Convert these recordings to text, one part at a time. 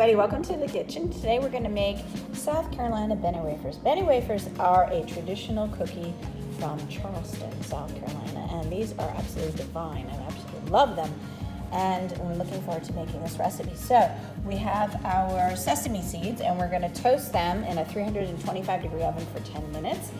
everybody, welcome to the kitchen. Today we're going to make South Carolina Benne Wafers. Benne Wafers are a traditional cookie from Charleston, South Carolina, and these are absolutely divine. I absolutely love them, and I'm looking forward to making this recipe. So we have our sesame seeds, and we're going to toast them in a 325-degree oven for 10 minutes.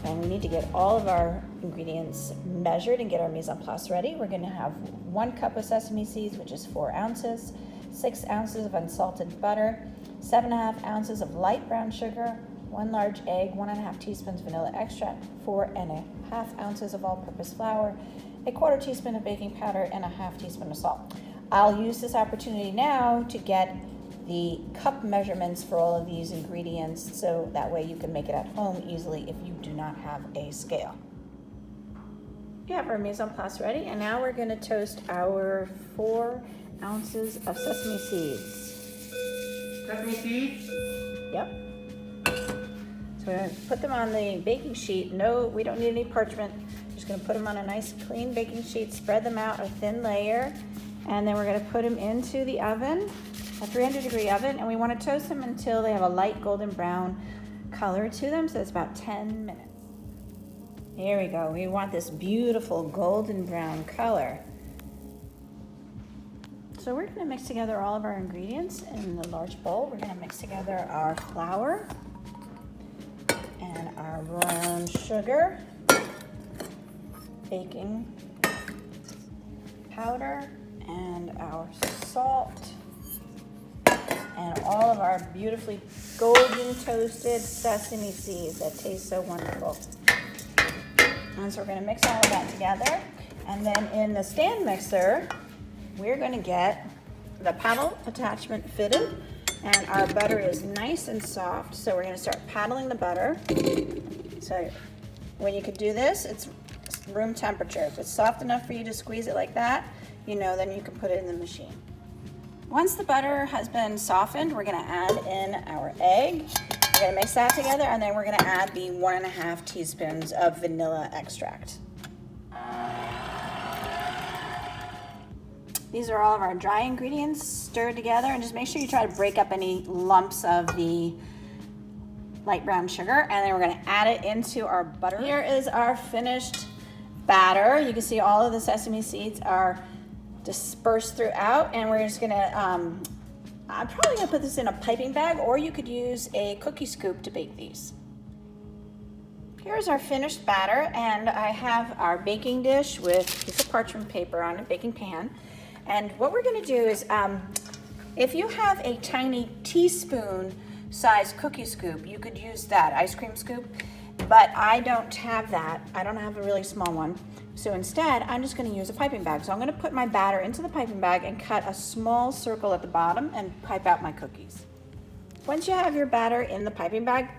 And we need to get all of our ingredients measured and get our mise en place ready. We're going to have 1 cup of sesame seeds, which is 4 ounces, 6 ounces of unsalted butter, 7.5 ounces of light brown sugar, 1 large egg, 1.5 teaspoons vanilla extract, 4.5 ounces of all-purpose flour, 1/4 teaspoon of baking powder, and 1/2 teaspoon of salt. I'll use this opportunity now to get the cup measurements for all of these ingredients, so that way you can make it at home easily if you do not have a scale. We have our mise en place ready, and now we're going to toast our 4 ounces of sesame seeds. Sesame seeds? Yep. So we're going to put them on the baking sheet. No, we don't need any parchment. Just going to put them on a nice clean baking sheet, spread them out a thin layer, and then we're going to put them into the oven, a 300-degree oven, and we want to toast them until they have a light golden brown color to them, so it's about 10 minutes. Here we go. We want this beautiful golden brown color. So we're going to mix together all of our ingredients in the large bowl. We're going to mix together our flour and our brown sugar, baking powder, and our salt, and all of our beautifully golden toasted sesame seeds that taste so wonderful. And so we're going to mix all of that together. And then in the stand mixer, we're going to get the paddle attachment fitted, and our butter is nice and soft, so we're going to start paddling the butter. So when you could do this, it's room temperature. If it's soft enough for you to squeeze it like that, then you can put it in the machine. Once the butter has been softened, we're going to add in our egg. We're going to mix that together, and then we're going to add the 1.5 teaspoons of vanilla extract. These are all of our dry ingredients stirred together, and just make sure you try to break up any lumps of the light brown sugar, and then we're going to add it into our butter. Here is our finished batter. You can see all of the sesame seeds are dispersed throughout, and we're just going to, I'm probably going to put this in a piping bag, or you could use a cookie scoop to bake these. Here's our finished batter, and I have our baking dish with a piece of parchment paper on a baking pan. And what we're going to do is, if you have a tiny teaspoon size cookie scoop, you could use that, ice cream scoop, but I don't have that. I don't have a really small one. So instead, I'm just going to use a piping bag. So I'm going to put my batter into the piping bag and cut a small circle at the bottom and pipe out my cookies. Once you have your batter in the piping bag,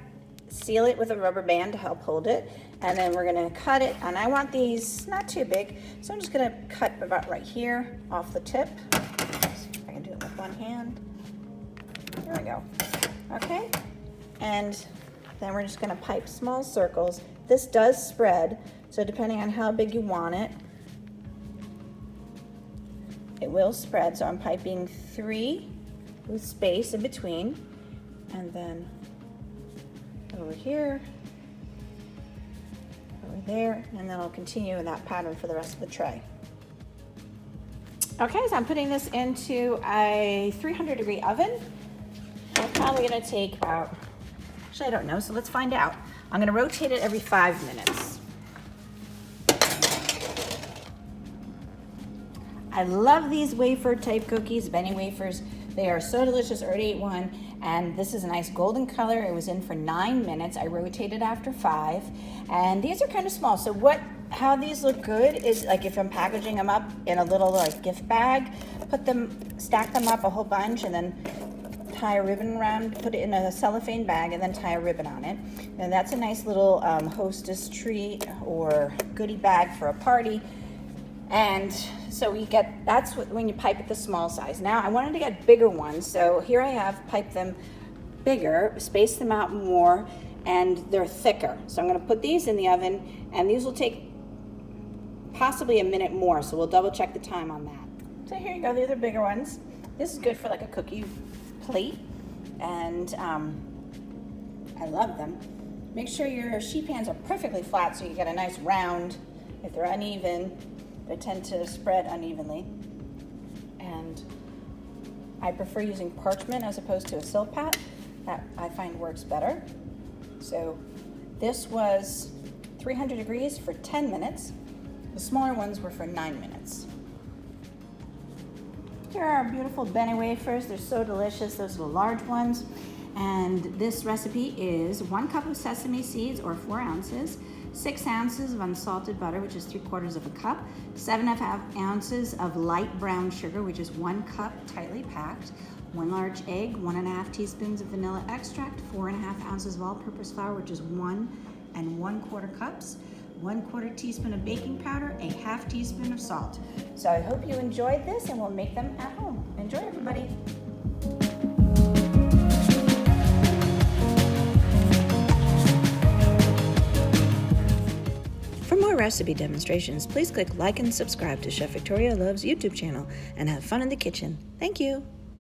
seal it with a rubber band to help hold it, and then we're going to cut it. And I want these not too big, so I'm just going to cut about right here off the tip. I can do it with one hand. There we go. Okay, and then we're just going to pipe small circles. This does spread, so depending on how big you want it, it will spread. So I'm piping 3 with space in between, and then over here, over there, and then I'll continue in that pattern for the rest of the tray. Okay, so I'm putting this into a 300-degree oven. It's probably going to take about, actually I don't know, so let's find out. I'm going to rotate it every 5 minutes. I love these wafer type cookies, Benne Wafers. They are so delicious. I already ate one, and this is a nice golden color. It was in for 9 minutes. I rotated after 5, and these are kind of small. So how these look good is like if I'm packaging them up in a little like gift bag, stack them up a whole bunch, and then tie a ribbon around, put it in a cellophane bag, and then tie a ribbon on it. And that's a nice little hostess treat or goodie bag for a party. And so that's when you pipe it the small size. Now I wanted to get bigger ones, so here I have piped them bigger, spaced them out more, and they're thicker. So I'm going to put these in the oven, and these will take possibly a minute more, so we'll double check the time on that. So here you go, these are bigger ones. This is good for like a cookie plate, and I love them. Make sure your sheet pans are perfectly flat so you get a nice round. If they're uneven, they tend to spread unevenly. And I prefer using parchment as opposed to a silpat. That I find works better. So this was 300 degrees for 10 minutes. The smaller ones were for 9 minutes. Here are our beautiful Benne Wafers. They're so delicious. Those are the large ones. And this recipe is 1 cup of sesame seeds, or 4 ounces, 6 ounces of unsalted butter, which is 3/4 of a cup, 7½ ounces of light brown sugar, which is 1 cup tightly packed, 1 large egg, 1½ teaspoons of vanilla extract, 4½ ounces of all-purpose flour, which is 1 1/4 cups, 1/4 teaspoon of baking powder, a 1/2 teaspoon of salt. So I hope you enjoyed this, and we'll make them at home. Enjoy, everybody. For more recipe demonstrations, please click like and subscribe to Chef Victoria Loves YouTube channel and have fun in the kitchen. Thank you.